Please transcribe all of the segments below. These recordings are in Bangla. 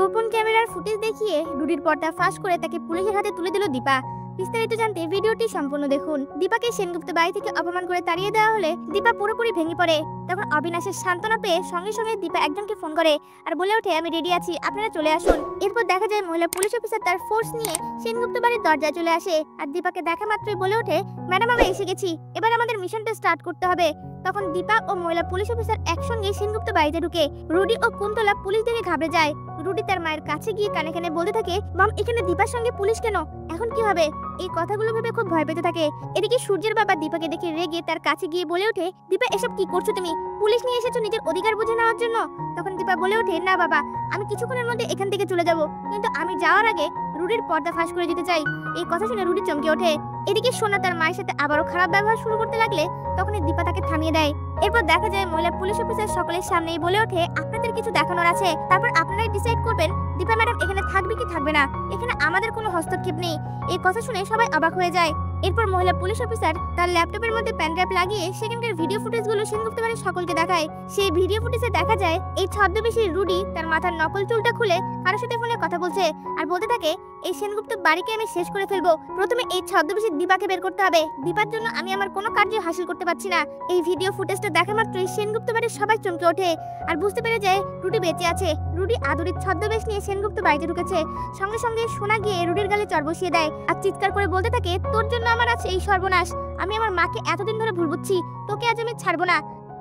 গোপন ক্যামেরার ফুটেজ দেখিয়ে রুডির পর্দা ফাঁস করে তাকে পুলিশের হাতে তুলে দিল দীপা। বিস্তারিত জানতে ভিডিওটি সম্পূর্ণ দেখুন। দীপাকে সেনগুপ্ত বাড়ি থেকে অপমান করে তাড়িয়ে দেওয়া হলে দীপা পুরোপুরি ভেঙে পড়ে। তখন অবিনাশের সান্ত্বনা পেয়ে সঙ্গে সঙ্গে দীপা একজনকে ফোন করে আর বলে ওঠে, আমি রেডি আছি, আপনারা চলে আসুন। এরপর দেখা যায় মহিলা পুলিশ অফিসার তার ফোর্স নিয়ে সেনগুপ্ত বাড়ির দরজায় চলে আসে আর দীপাকে দেখা মাত্রই বলে ওঠে, ম্যাডাম আমরা এসে গেছি, এবার আমাদের মিশনটা স্টার্ট করতে হবে। তখন দীপা ও মহিলা পুলিশ অফিসার একসঙ্গে সেনগুপ্ত বাড়িতে ঢুকে। রুডি ও কুন্তলা পুলিশ দেখে ঘাবড়ে যায়। রুডি তার মায়ের কাছে গিয়ে কানে কানে বলতে থাকে, মাম এখানে দীপার সঙ্গে পুলিশ কেন, এখন কি হবে? এই কথাগুলো ভেবে খুব ভয় পেতে থাকে। এদিকে সূর্যের বাবা দীপাকে দেখে রেগে তার কাছে গিয়ে বলে ওঠে, দীপা এসব কি করছো তুমি? পুলিশ নিয়ে এসেছো নিজের অধিকার বুঝে নেওয়ার জন্য? তখন দীপা বলে ওঠে, না বাবা, আমি কিছুক্ষণের মধ্যে এখান থেকে চলে যাব, কিন্তু আমি যাওয়ার আগে রুডির পর্দা ফাঁস করে দিতে চাই। এই কথা শুনে রুডি চমকে ওঠে। এদিকে সোনা তার মায়ের সাথে আবারও খারাপ ব্যবহার শুরু করতে লাগলে তখনই দীপা তাকে থামিয়ে দেয়। এরপর দেখা যায় মহিলা পুলিশ অফিসার সকলের সামনেই বলে ওঠে, আপনাদের কিছু দেখানোর আছে, তারপর আপনারাই ডিসাইড করবেন দীপা ম্যাডাম এখানে থাকবে কি থাকবে না, এখানে আমাদের কোনো হস্তক্ষেপ নেই। এই কথা শুনে সবাই অবাক হয়ে যায়। এরপর মহিলা পুলিশ অফিসার তার ল্যাপটপের মধ্যে পেন ড্রাইভ লাগিয়ে সেখানকার ভিডিও ফুটেজগুলো সেনগুপ্ত বাড়ির সকলকে দেখায়। সেই ভিডিও ফুটেজে দেখা যায় এই ছদ্মবেশী রুডি তার মাথার নকল চুলটা খুলে কারোর সাথে ফোনে কথা বলছে আর বলতে থাকে, এই সেনগুপ্ত বাড়িকে আমি শেষ করে ফেলবো, প্রথমে এই ছদ্মবেশী দীপাকে বের করতে হবে, দীপার জন্য আমি আমার কোনো কার্য হাসিল করতে পারছি না। এই ভিডিও ফুটেজটা দেখা মাত্রই সেনগুপ্ত বাড়ির সবাই চমকে ওঠে আর বুঝতে পেরে যায় রুডি বেঁচে আছে। রুডি আদুরির ছদ্মবেশ নিয়ে সেনগুপ্ত বাড়িতে ঢুকেছে। সঙ্গে সঙ্গে সোনা গিয়ে রুডির গালে চড় বসিয়ে দেয় আর চিৎকার করে বলতে থাকে, তোর জন্য আমার আছে এই সর্বনাশ, আমি আমার মাকে এতদিন ধরে ভুল বুঝছি, তোকে আজ আমি ছাড়বো না।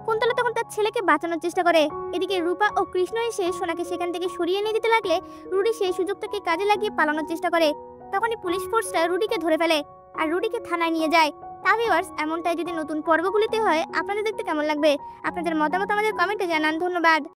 কুন্তলা তখন তার ছেলেকে বাঁচানোর চেষ্টা করে। এদিকে রূপা ও কৃষ্ণ এসে সোনাকে সেখান থেকে সরিয়ে নিয়ে যেতে লাগলে রুডি সেই সুযোগটাকে কাজে লাগিয়ে পালানোর চেষ্টা করে। তখনই পুলিশ ফোর্সটা রুডিকে ধরে ফেলে আর রুডিকে থানায় নিয়ে যায়। তা ভিউয়ার্স, এমনটাই যদি নতুন পর্বগুলিতে হয় আপনাদের দেখতে কেমন লাগবে? আপনাদের মতামত আমাদের কমেন্টে জানান। ধন্যবাদ।